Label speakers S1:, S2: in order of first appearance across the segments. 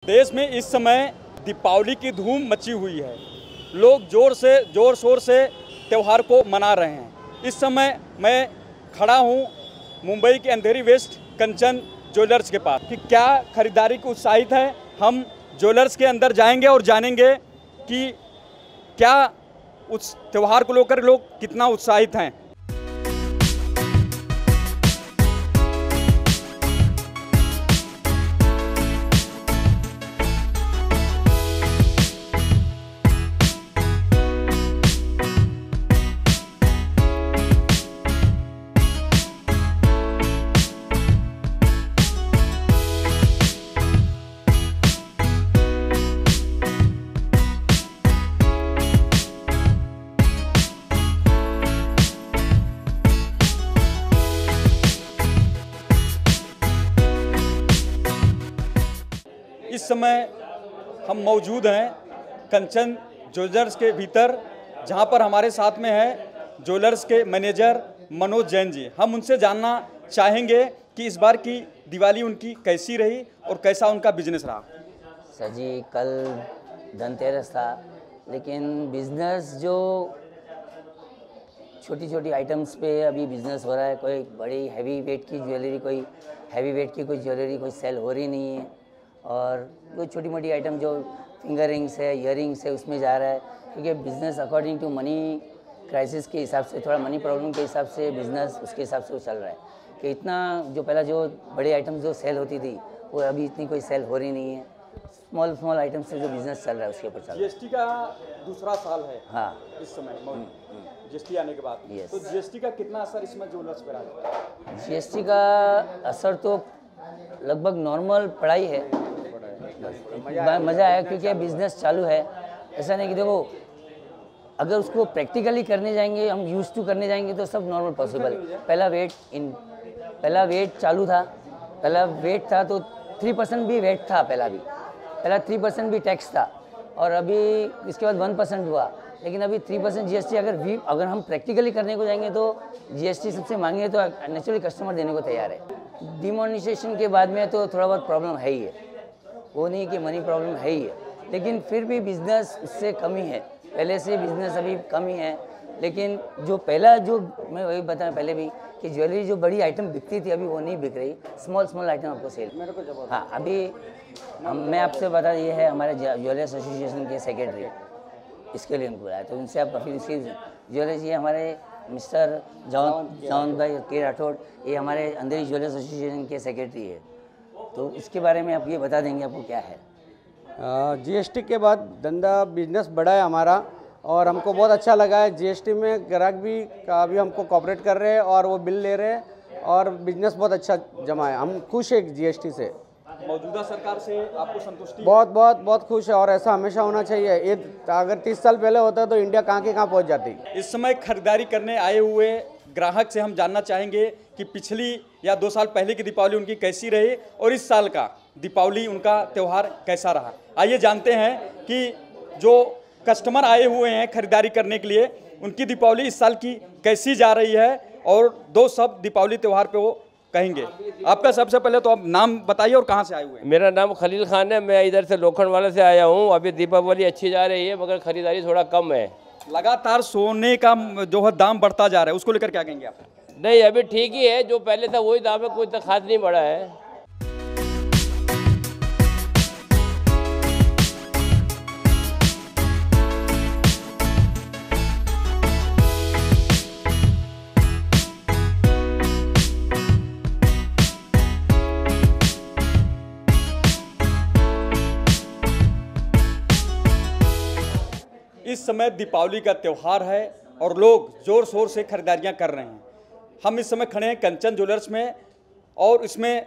S1: देश में इस समय दीपावली की धूम मची हुई है। लोग जोर शोर से त्यौहार को मना रहे हैं। इस समय मैं खड़ा हूँ मुंबई के अंधेरी वेस्ट कंचन ज्वेलर्स के पास कि क्या खरीदारी को उत्साहित है। हम ज्वेलर्स के अंदर जाएंगे और जानेंगे कि क्या उस त्यौहार को लेकर लोग कितना उत्साहित हैं। इस समय हम मौजूद हैं कंचन ज्वेलर्स के भीतर, जहां पर हमारे साथ में है ज्वेलर्स के मैनेजर मनोज जैन जी। हम उनसे जानना चाहेंगे कि इस बार की दिवाली उनकी कैसी रही और कैसा उनका बिजनेस रहा।
S2: सर जी, कल धनतेरस था, लेकिन बिजनेस जो छोटी छोटी आइटम्स पे अभी बिजनेस हो रहा है। कोई बड़ी हैवी वेट की ज्वेलरी, कोई हैवी वेट की कोई ज्वेलरी कोई सेल हो रही नहीं है, और कोई छोटी मोटी आइटम जो फिंगर रिंग्स है, ईयर रिंग्स है, उसमें जा रहा है। क्योंकि business according to money crisis के हिसाब से, थोड़ा मनी प्रॉब्लम के हिसाब से बिज़नेस उसके हिसाब से वो चल रहा है कि इतना जो पहला जो बड़े आइटम्स जो सेल होती थी वो अभी इतनी कोई सेल हो रही नहीं है। स्मॉल आइटम्स से जो बिज़नेस चल रहा है उसके ऊपर चल रहा है।
S1: जीएसटी का दूसरा साल है।
S2: हाँ,
S1: इस समय जीएसटी आने के बाद तो जीएसटी का कितना असर इसमें ज्वेलर्स पर आया?
S2: जीएसटी का असर तो लगभग नॉर्मल पढ़ाई है। मज़ा आया क्योंकि बिज़नेस चालू है। ऐसा नहीं कि देखो, अगर उसको प्रैक्टिकली करने जाएंगे, हम यूज टू करने जाएंगे तो सब नॉर्मल पॉसिबल। पहला वेट चालू था, पहला वेट था तो 3% भी वेट था। पहला 3% भी टैक्स था, और अभी इसके बाद 1% हुआ। लेकिन अभी 3% जीएसटी अगर हम प्रैक्टिकली करने को जाएंगे तो जीएसटी सबसे मांगे तो नेचुरली कस्टमर देने को तैयार है। डिमोनेटाइजेशन के बाद में तो थोड़ा बहुत प्रॉब्लम है ही है, वो नहीं कि मनी प्रॉब्लम है ही है, लेकिन फिर भी बिज़नेस उससे कम ही है। पहले से बिज़नेस अभी कम ही है। लेकिन जो पहला जो मैं वही बताया पहले भी कि ज्वेलरी जो बड़ी आइटम बिकती थी अभी वो नहीं बिक रही। स्मॉल आइटम आपको सेल। हाँ, अभी मैं आपसे बता, ये है हमारे ज्वेलर्स एसोसिएशन के सेक्रेटरी, इसके लिए हमको आया, तो उनसे आप फिर इसकी ज्वेलर्स, ये हमारे मिस्टर जॉन भाई के राठौड़, ये हमारे अंधेरी ज्वेलर्स एसोसिएशन के सेक्रेटरी है। तो इसके बारे में आप ये बता देंगे आपको क्या है।
S3: जीएसटी के बाद धंधा बिजनेस बढ़ा है हमारा, और हमको बहुत अच्छा लगा है। जीएसटी में ग्राहक भी अभी हमको कोऑपरेट कर रहे हैं और वो बिल ले रहे हैं, और बिजनेस बहुत अच्छा जमा है। हम खुश हैं जीएसटी से।
S1: मौजूदा सरकार से आपको संतुष्टि?
S3: बहुत खुश है, और ऐसा हमेशा होना चाहिए। ये अगर 30 साल पहले होता तो इंडिया कहाँ के कहाँ पहुँच जाती।
S1: इस समय खरीदारी करने आए हुए ग्राहक से हम जानना चाहेंगे कि पिछली या 2 साल पहले की दीपावली उनकी कैसी रही और इस साल का दीपावली उनका त्यौहार कैसा रहा। आइए जानते हैं कि जो कस्टमर आए हुए हैं खरीदारी करने के लिए, उनकी दीपावली इस साल की कैसी जा रही है, और 2 शब्द दीपावली त्यौहार पे वो कहेंगे। आपका सबसे पहले तो आप नाम बताइए और कहाँ से आए हुए हैं।
S4: मेरा नाम खलील खान है, मैं इधर से लोखंडवाला से आया हूँ। अभी दीपावली अच्छी जा रही है, मगर खरीदारी थोड़ा कम है।
S1: लगातार सोने का जो है दाम बढ़ता जा रहा है, उसको लेकर क्या कहेंगे आप?
S4: नहीं, अभी ठीक ही है, जो पहले था वही दाम है, कोई तो खास नहीं बढ़ा है।
S1: इस समय दीपावली का त्यौहार है और लोग जोर शोर से खरीदारियां कर रहे हैं। हम इस समय खड़े हैं कंचन ज्वेलर्स में, और इसमें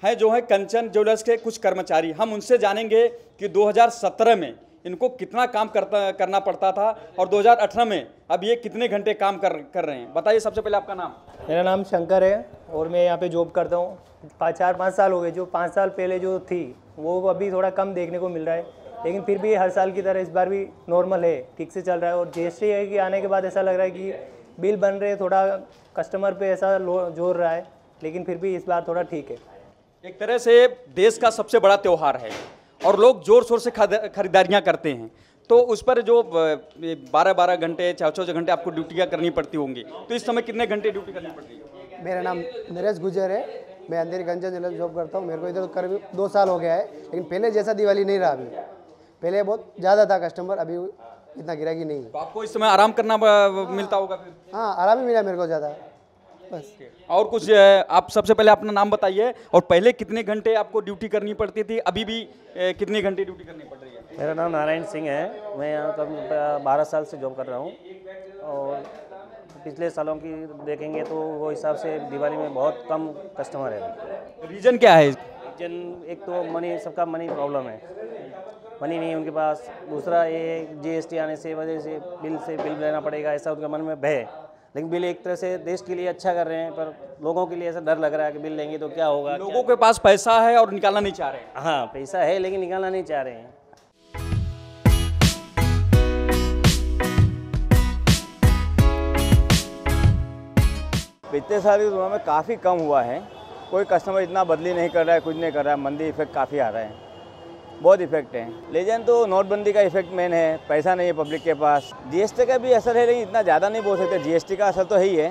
S1: हैं जो है कंचन ज्वेलर्स के कुछ कर्मचारी। हम उनसे जानेंगे कि 2017 में इनको कितना काम करना पड़ता था, और 2018 में अब ये कितने घंटे काम कर रहे हैं। बताइए सबसे पहले आपका नाम।
S5: मेरा नाम शंकर है, और मैं यहाँ पे जॉब करता हूँ। 4-5 साल हो गए। जो 5 साल पहले जो थी वो अभी थोड़ा कम देखने को मिल रहा है, लेकिन फिर भी हर साल की तरह इस बार भी नॉर्मल है, ठीक से चल रहा है। और जीएसटी है कि आने के बाद ऐसा लग रहा है कि बिल बन रहे, थोड़ा कस्टमर पे ऐसा जोर रहा है, लेकिन फिर भी इस बार थोड़ा ठीक है।
S1: एक तरह से देश का सबसे बड़ा त्यौहार है और लोग ज़ोर शोर से खरीदारियाँ करते हैं, तो उस पर जो 12-12 घंटे 6-6 घंटे आपको ड्यूटियाँ करनी पड़ती होंगी, तो इस समय कितने घंटे ड्यूटी करनी पड़ती है?
S6: मेरा नाम नरेश गुजर है, मैं अंधेरी गंजा जिले में जॉब करता हूँ। मेरे को इधर करीब 2 साल हो गया है, लेकिन पहले जैसा दिवाली नहीं रहा। अभी पहले बहुत ज़्यादा था कस्टमर, अभी इतना गिराकी नहीं है।
S1: तो आपको इस समय आराम करना मिलता होगा फिर?
S6: हाँ, आराम ही मिला मेरे को ज़्यादा बस।
S1: और कुछ आप सबसे पहले अपना नाम बताइए, और पहले कितने घंटे आपको ड्यूटी करनी पड़ती थी, अभी भी कितने घंटे ड्यूटी करनी पड़ रही है?
S7: मेरा नाम नारायण सिंह है, मैं यहाँ कब 12 साल से जॉब कर रहा हूँ। और पिछले सालों की देखेंगे तो वो हिसाब से दिवाली में बहुत कम कस्टमर है।
S1: रीज़न क्या है?
S7: एक तो मनी, सबका मनी प्रॉब्लम है, मनी नहीं है उनके पास। दूसरा ये GST आने से वजह से बिल लेना पड़ेगा, ऐसा उनके मन में भय। लेकिन बिल एक तरह से देश के लिए अच्छा कर रहे हैं, पर लोगों के लिए ऐसा डर लग रहा है कि बिल लेंगे तो क्या होगा।
S1: लोगों के पास पैसा है और निकालना नहीं चाह रहे हैं।
S7: हाँ, पैसा है लेकिन निकालना नहीं चाह रहे हैं।
S8: पिछले साल की तुलना में काफ़ी कम हुआ है। कोई कस्टमर इतना बदली नहीं कर रहा है, कुछ नहीं कर रहा है। मंदी इफेक्ट काफ़ी आ रहा है, बहुत इफेक्ट है। लेकिन तो नोटबंदी का इफेक्ट मेन है, पैसा नहीं है पब्लिक के पास। GST का भी असर है, लेकिन इतना ज़्यादा नहीं बोल सकते। GST का असर तो है ही है,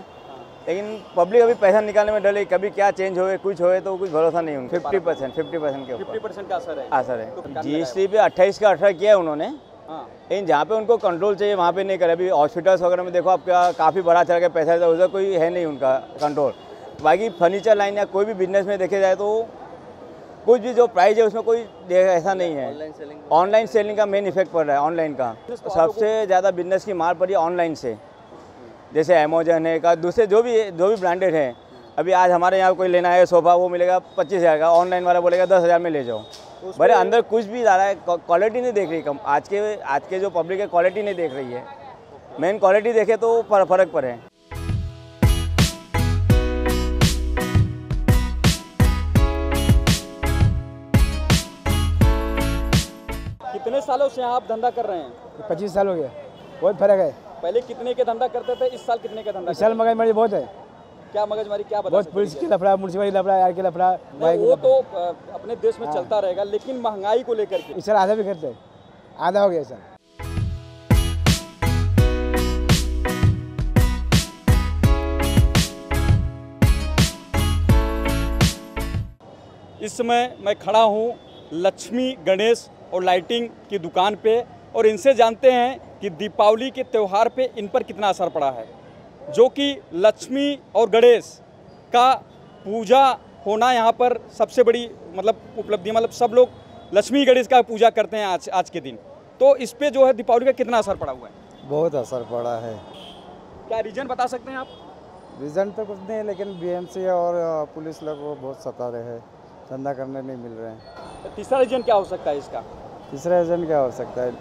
S8: लेकिन पब्लिक अभी पैसा निकालने में डर है, कभी क्या चेंज होए, कुछ होए तो कुछ भरोसा नहीं उनको। 50% के ऊपर
S1: 50% का असर है।
S8: GST पे 28 का 18 किया है उन्होंने, लेकिन जहाँ पे उनको कंट्रोल चाहिए वहाँ पे नहीं करे। अभी हॉस्पिटल्स वगैरह में देखो आपका काफ़ी बड़ा चल के पैसा है, उधर कोई है नहीं उनका कंट्रोल। बाकी फर्नीचर लाइन या कोई भी बिजनेस में देखे जाए तो कुछ भी जो प्राइस है उसमें कोई ऐसा नहीं है। ऑनलाइन सेलिंग का मेन इफेक्ट पड़ रहा है, ऑनलाइन का सबसे ज़्यादा बिजनेस की मार पड़ी ऑनलाइन से। जैसे अमेजन है का, दूसरे जो भी ब्रांडेड हैं। अभी आज हमारे यहाँ कोई लेना है सोफ़ा, वो मिलेगा 25,000 का, ऑनलाइन वाला बोलेगा 10,000 में ले जाओ। बड़े अंदर कुछ भी आ रहा है, क्वालिटी नहीं देख रही कम। आज के जो पब्लिक है क्वालिटी नहीं देख रही है। मेन क्वालिटी देखे तो फ़र्क पड़े।
S1: कितने सालों से आप धंधा कर रहे हैं?
S9: 25 साल हो गया। बहुत फर्क है।
S1: पहले कितने के धंधा करते थे, इस साल कितने का धंधा?
S9: इस साल मगजमारी बहुत है।
S1: क्या मगजमारी, क्या बता
S9: बहुत
S1: सकते
S9: पुलिस की लफड़ा, म्यूनसिपल लफड़ा, यार के लफड़ा।
S1: वो तो अपने देश में चलता रहेगा, लेकिन महंगाई को लेकर के
S9: इस साल आधा भी करते हैं, आधा हो गया इस साल।
S1: इस समय मैं खड़ा हूँ लक्ष्मी गणेश और लाइटिंग की दुकान पे, और इनसे जानते हैं कि दीपावली के त्यौहार पे इन पर कितना असर पड़ा है। जो कि लक्ष्मी और गणेश का पूजा होना यहाँ पर सबसे बड़ी उपलब्धि, सब लोग लक्ष्मी गणेश का पूजा करते हैं आज के दिन। तो इस पे जो है दीपावली का कितना असर पड़ा हुआ है?
S10: बहुत असर पड़ा है।
S1: क्या रीजन बता सकते हैं आप?
S10: रीजन तो कुछ नहीं, लेकिन BMC और पुलिस लोग वो बहुत सता रहे हैं, धंधा करने नहीं मिल रहे हैं।
S1: तो तीसरा रीजन क्या हो सकता है इसका?
S10: तीसरा रीजन क्या हो सकता है?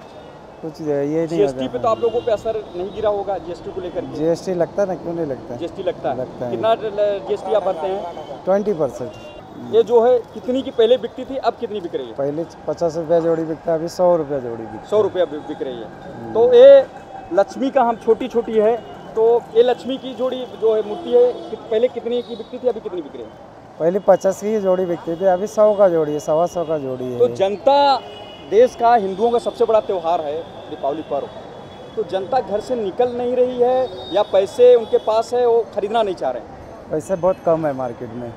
S10: कुछ ये नहीं।
S1: GST पे तो आप लोगों पे असर नहीं गिरा होगा? GST को लेकर
S10: GST लगता है ना, क्यों नहीं लगता?
S1: GST लगता है।
S10: कितना
S1: GST आप भरते हैं?
S10: 20%।
S1: ये जो है कितनी की पहले बिकती थी, अब कितनी बिक रही है?
S10: पहले 50 रुपया जोड़ी बिकता है, अभी 100 रुपया जोड़ी बिकता है।
S1: 100 रुपया बिक रही है। तो ये लक्ष्मी का हम छोटी है, तो ये लक्ष्मी की जोड़ी जो है मूर्ति है, पहले कितनी की बिकती थी, अभी कितनी बिक रही है?
S10: पहले 50 की जोड़ी बिकती थी, अभी 100 का जोड़ी है, 125 का जोड़ी है।
S1: तो जनता, देश का, हिंदुओं का सबसे बड़ा त्यौहार है दीपावली पर्व, तो जनता घर से निकल नहीं रही है, या पैसे उनके पास है वो खरीदना नहीं चाह रहे हैं?
S10: पैसे बहुत कम है मार्केट में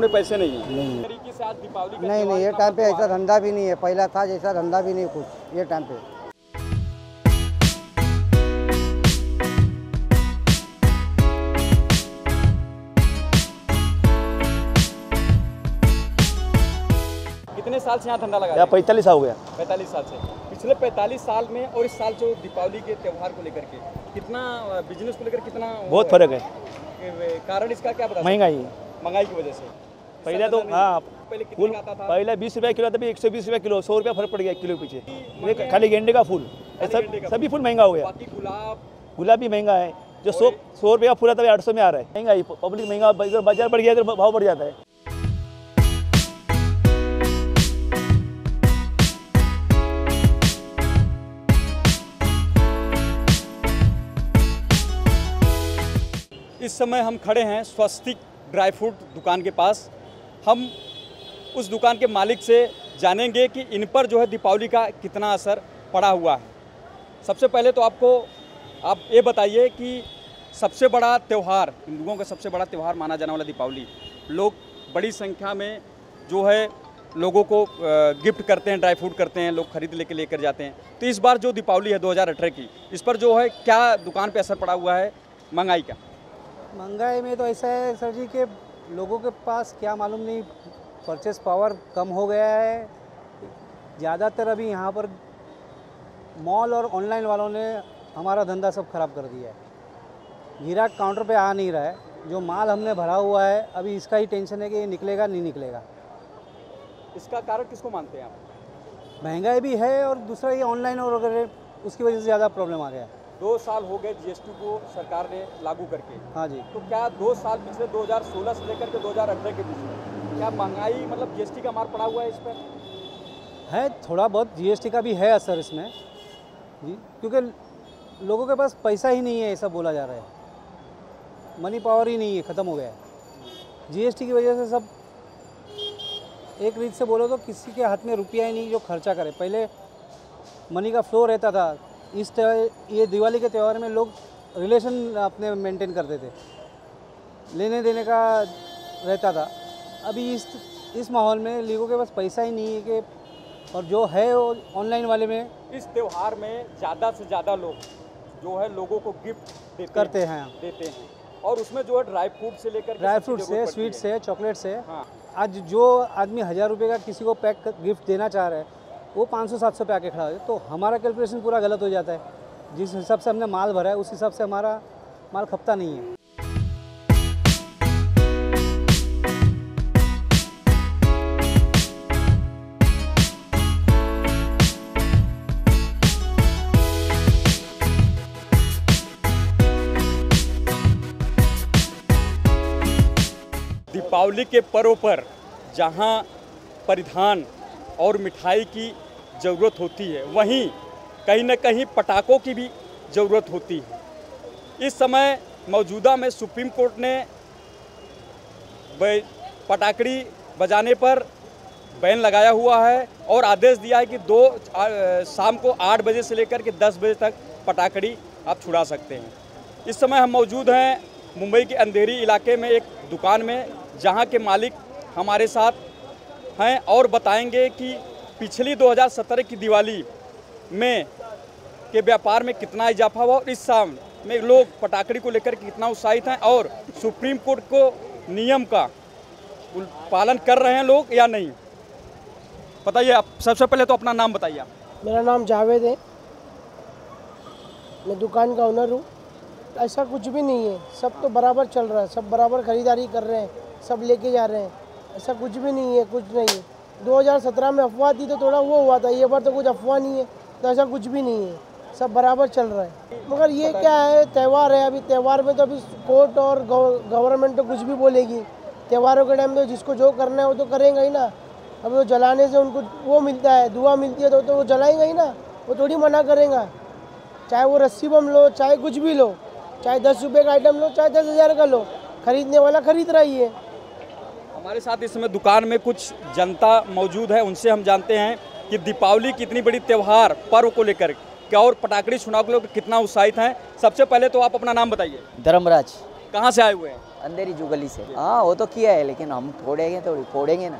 S1: पैसे नहीं है।
S10: नहीं
S1: तरीके से आज दीपावली
S6: नहीं, ये टाइम पे ऐसा धंधा भी नहीं है। पहला था जैसा धंधा भी नहीं कुछ ये टाइम पे।
S1: कितने साल से यहाँ धंधा लगा?
S8: 45 साल हो गया।
S1: 45 साल से। पिछले 45 साल में और इस साल जो दीपावली के त्यौहार को लेकर के कितना, बिजनेस को लेकर कितना
S8: बहुत फर्क है।
S1: कारण इसका क्या बता? महंगाई की वजह से।
S8: पहले तो हाँ,
S1: पहले कितने का आता था?
S8: पहले 20 रुपया किलो था, अभी 120 रुपया किलो, 100 रुपया फर्क पड़ गया किलो पीछे। खाली गेंदे का फूल, सभी फूल महंगा हो गया।
S1: बाकी
S8: गुलाब भी महंगा है, जो 100 रुपया फूल था 800 में आ रहा है। महंगाई, पब्लिक महंगा, बाजार बढ़ गया तो भाव बढ़ जाता है।
S1: इस समय हम खड़े हैं स्वस्तिक ड्राई फ्रूट दुकान के पास। हम उस दुकान के मालिक से जानेंगे कि इन पर जो है दीपावली का कितना असर पड़ा हुआ है। सबसे पहले तो आप ये बताइए कि सबसे बड़ा त्यौहार, हिंदुओं का सबसे बड़ा त्यौहार माना जाने वाला दीपावली, लोग बड़ी संख्या में जो है लोगों को गिफ्ट करते हैं, ड्राई फ्रूट करते हैं, लोग खरीद लेकर जाते हैं। तो इस बार जो दीपावली है 2018 की, इस पर जो है क्या दुकान पे असर पड़ा हुआ है महंगाई का?
S3: महंगाई में तो ऐसा है सर जी कि लोगों के पास क्या मालूम नहीं, परचेस पावर कम हो गया है। ज़्यादातर अभी यहाँ पर मॉल और ऑनलाइन वालों ने हमारा धंधा सब खराब कर दिया है। ग्राहक काउंटर पे आ नहीं रहा है। जो माल हमने भरा हुआ है अभी इसका ही टेंशन है कि ये निकलेगा नहीं निकलेगा।
S1: इसका कारण किसको मानते हैं आप?
S3: महंगाई भी है और दूसरा ये ऑनलाइन और वगैरह उसकी वजह से ज़्यादा प्रॉब्लम आ गया।
S1: 2 साल हो गए जीएसटी को सरकार ने लागू करके।
S3: हाँ जी।
S1: तो क्या 2 साल पिछले 2016 से लेकर के 2018 के बीच में क्या महंगाई मतलब जीएसटी का मार पड़ा हुआ है इस पर?
S3: है, थोड़ा बहुत जीएसटी का भी है असर इसमें जी, क्योंकि लोगों के पास पैसा ही नहीं है, ऐसा बोला जा रहा है। मनी पावर ही नहीं है, ख़त्म हो गया है। जीएसटी की वजह से सब एक रीत से बोलो तो किसी के हाथ में रुपया ही नहीं जो खर्चा करे। पहले मनी का फ्लो रहता था। ये दिवाली के त्यौहार में लोग रिलेशन अपने मेंटेन करते थे, लेने देने का रहता था। अभी इस माहौल में लोगों के पास पैसा ही नहीं है कि, और जो है वो ऑनलाइन वाले में।
S1: इस त्यौहार में ज़्यादा से ज़्यादा लोग जो है लोगों को गिफ्ट देते हैं और उसमें जो है ड्राई फ्रूट से लेकर
S3: ड्राई फ्रूट से, स्वीट से, चॉकलेट से।
S1: हाँ।
S3: आज जो आदमी 1000 रुपये का किसी को पैक गिफ्ट देना चाह रहा है वो 500-700 पे आके खड़ा है, तो हमारा कैलकुलेशन पूरा गलत हो जाता है। जिस हिसाब से हमने माल भरा है उस हिसाब से हमारा माल खपता नहीं है।
S1: दीपावली के पर्व पर जहां परिधान और मिठाई की ज़रूरत होती है, वहीं कहीं न कहीं पटाखों की भी ज़रूरत होती है। इस समय मौजूदा में सुप्रीम कोर्ट ने पटाखड़ी बजाने पर बैन लगाया हुआ है और आदेश दिया है कि शाम को 8 बजे से लेकर के 10 बजे तक पटाखड़ी आप छुड़ा सकते हैं। इस समय हम मौजूद हैं मुंबई के अंधेरी इलाके में एक दुकान में, जहां के मालिक हमारे साथ हैं और बताएंगे कि पिछली 2017 की दिवाली में के व्यापार में कितना इजाफा हुआ और इस साल में लोग पटाखड़ी को लेकर कितना उत्साहित हैं और सुप्रीम कोर्ट को नियम का पालन कर रहे हैं लोग या नहीं। बताइए आप, सबसे पहले तो अपना नाम बताइए आप।
S11: मेरा नाम जावेद है, मैं दुकान का ओनर हूँ। ऐसा कुछ भी नहीं है, सब तो बराबर चल रहा है, सब बराबर खरीदारी कर रहे हैं, सब लेके जा रहे हैं। ऐसा कुछ भी नहीं है, कुछ नहीं है। 2017 में अफवाह थी तो थोड़ा वो हुआ था, ये बार तो कुछ अफवाह नहीं है, तो ऐसा कुछ भी नहीं है, सब बराबर चल रहा है। मगर ये क्या है, त्यौहार है, अभी त्यौहार में तो अभी कोर्ट और गवर्नमेंट तो कुछ भी बोलेगी। त्योहारों के टाइम तो जिसको जो करना है वो तो करेंगे ही ना। अभी वो जलाने से उनको वो मिलता है, दुआ मिलती है, तो वो जलाएंगे ही ना, वो थोड़ी मना करेंगे। चाहे वो रस्सी बम लो, चाहे कुछ भी लो, चाहे 10 रुपये का आइटम लो, चाहे 10,000 का लो, खरीदने वाला खरीद रहा ही है।
S1: हमारे साथ इस समय दुकान में कुछ जनता मौजूद है, उनसे हम जानते हैं कि दीपावली की इतनी बड़ी त्यौहार पर्व को लेकर क्या और पटाखड़ी छुड़ाव को लेकर कितना उत्साहित हैं। सबसे पहले तो आप अपना नाम बताइए।
S12: धर्मराज।
S1: कहाँ से आए हुए हैं?
S12: अंधेरी जुगली से। हाँ, वो तो किया है, लेकिन हम फोड़ेंगे ना,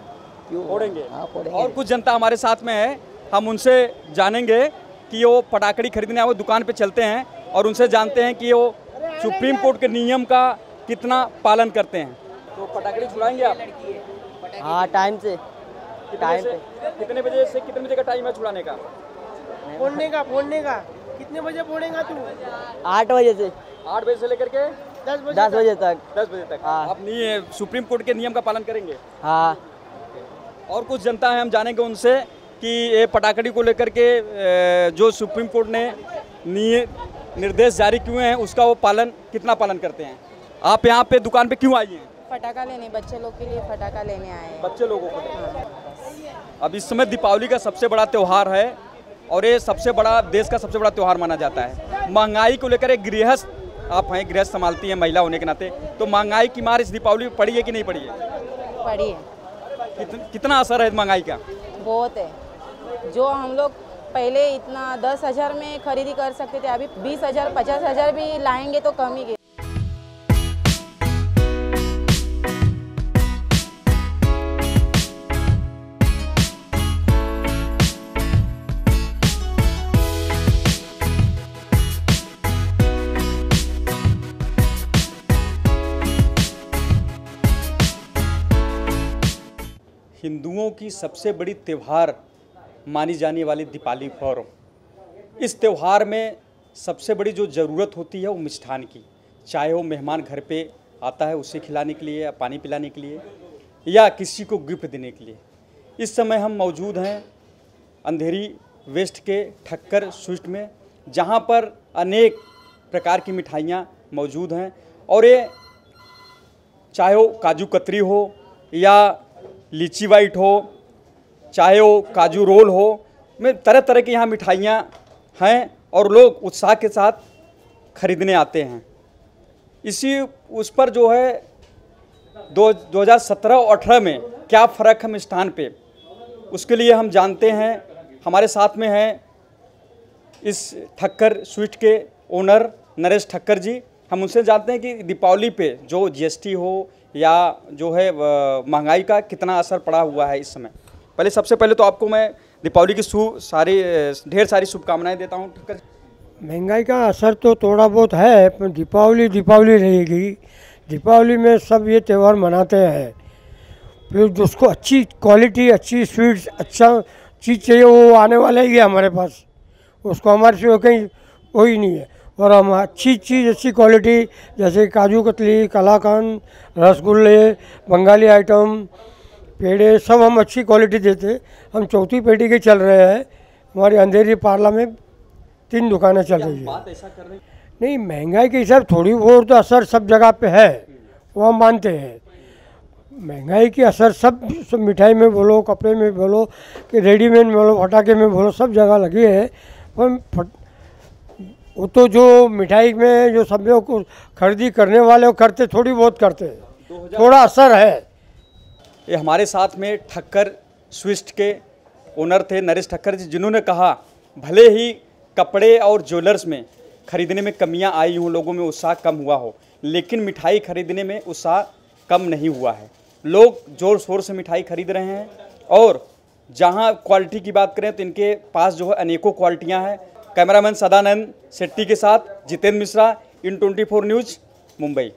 S12: क्यों
S1: फोड़ेंगे?
S12: हाँ, फोड़ेंगे।
S1: और कुछ जनता हमारे साथ में है, हम उनसे जानेंगे कि वो पटाखड़ी खरीदने आए, दुकान पे चलते हैं और उनसे जानते हैं कि वो सुप्रीम कोर्ट के नियम का कितना पालन करते हैं। तो पटाखड़ी छुड़ाएंगे आप?
S12: हाँ, टाइम से
S1: कितने बजे से कितने बजे का टाइम है छुड़ाने का?
S11: फोड़ने का कितने बजे फोड़ेगा तू?
S12: 8 बजे से
S1: 8 बजे से लेकर के
S11: 10
S12: बजे तक।
S1: 10 बजे तक।
S12: हाँ।
S1: आप सुप्रीम कोर्ट के नियम का पालन करेंगे?
S12: हाँ।
S1: और कुछ जनता है, हम जानेंगे उनसे कि ये पटाखड़ी को लेकर के जो सुप्रीम कोर्ट ने निर्देश जारी किए हैं उसका वो कितना पालन करते हैं। आप यहाँ पे दुकान पे क्यों आई हैं?
S13: पटाखा लेने, बच्चे लोग के लिए पटाखा लेने आए हैं।
S1: बच्चे लोगों को? अब इस समय दीपावली का सबसे बड़ा त्यौहार है और ये सबसे बड़ा, देश का सबसे बड़ा त्यौहार माना जाता है। महंगाई को लेकर एक गृहस्थ, आप हैं, गृहस्थ संभालती हैं महिला होने के नाते, तो महंगाई की मार इस दीपावली में पड़ी है कि नहीं पड़ी है?
S13: पड़ी है।
S1: कितना असर है महंगाई का?
S13: बहुत है। जो हम लोग पहले इतना 10,000 में खरीदी कर सकते थे, अभी 20,000 50,000 भी लाएंगे तो कम ही।
S1: हिंदुओं की सबसे बड़ी त्यौहार मानी जाने वाली दीपावली पर्व, इस त्यौहार में सबसे बड़ी जो ज़रूरत होती है वो मिष्ठान की, चाहे वो मेहमान घर पे आता है उसे खिलाने के लिए या पानी पिलाने के लिए या किसी को गिफ्ट देने के लिए। इस समय हम मौजूद हैं अंधेरी वेस्ट के ठक्कर स्वीट में, जहाँ पर अनेक प्रकार की मिठाइयाँ मौजूद हैं और ये चाहे वो काजू कतरी हो या लीची वाइट हो, चाहे वो काजू रोल हो, में तरह तरह की यहाँ मिठाइयाँ हैं और लोग उत्साह के साथ खरीदने आते हैं। इसी उस पर जो है 2017 और 18 में क्या फ़र्क है मिष्ठान पे, उसके लिए हम जानते हैं। हमारे साथ में हैं इस ठक्कर स्वीट के ओनर नरेश ठक्कर जी। हम उनसे जानते हैं कि दीपावली पे जो जीएसटी हो या जो है महंगाई का कितना असर पड़ा हुआ है इस समय। पहले सबसे पहले तो आपको मैं दीपावली की ढेर सारी शुभकामनाएं देता हूं। ठक्कर,
S14: महंगाई का असर तो थोड़ा बहुत है, पर दीपावली रहेगी। दीपावली में सब ये त्यौहार मनाते हैं। फिर जिसको अच्छी क्वालिटी, अच्छी स्वीट्स, अच्छा चीज़ चाहिए वो आने वाला ही है हमारे पास। उसको हमारे से कहीं वही नहीं है। और हम अच्छी चीज़, अच्छी क्वालिटी जैसे काजू कतली, कलाकंद, रसगुल्ले, बंगाली आइटम, पेड़े, सब हम अच्छी क्वालिटी देते। हम चौथी पेटी के चल रहे हैं। हमारी अंधेरी पार्ला में 3 दुकानें चल रही है।
S1: बात ऐसा कर रहे हैं?
S14: नहीं, महंगाई के हिसाब थोड़ी बहुत तो असर सब जगह पे है, वो हम मानते हैं। महंगाई की असर सब मिठाई में बोलो, कपड़े में बोलो, कि रेडीमेड में बोलो, फटाके में बोलो, सब जगह लगी है। पर वो तो जो मिठाई में जो सब लोग को खरीदी करने वाले वो करते, थोड़ी बहुत करते, थोड़ा असर है।
S1: ये हमारे साथ में ठक्कर स्विस्ट के ओनर थे नरेश ठक्कर जी, जिन्होंने कहा भले ही कपड़े और ज्वेलर्स में खरीदने में कमियां आई हों, लोगों में उत्साह कम हुआ हो, लेकिन मिठाई खरीदने में उत्साह कम नहीं हुआ है। लोग जोर शोर से मिठाई खरीद रहे हैं और जहां क्वालिटी की बात करें तो इनके पास जो है अनेकों क्वालिटियां हैं। कैमरामैन सदानंद शेट्टी के साथ जितेंद्र मिश्रा, इन 24 न्यूज़, मुंबई।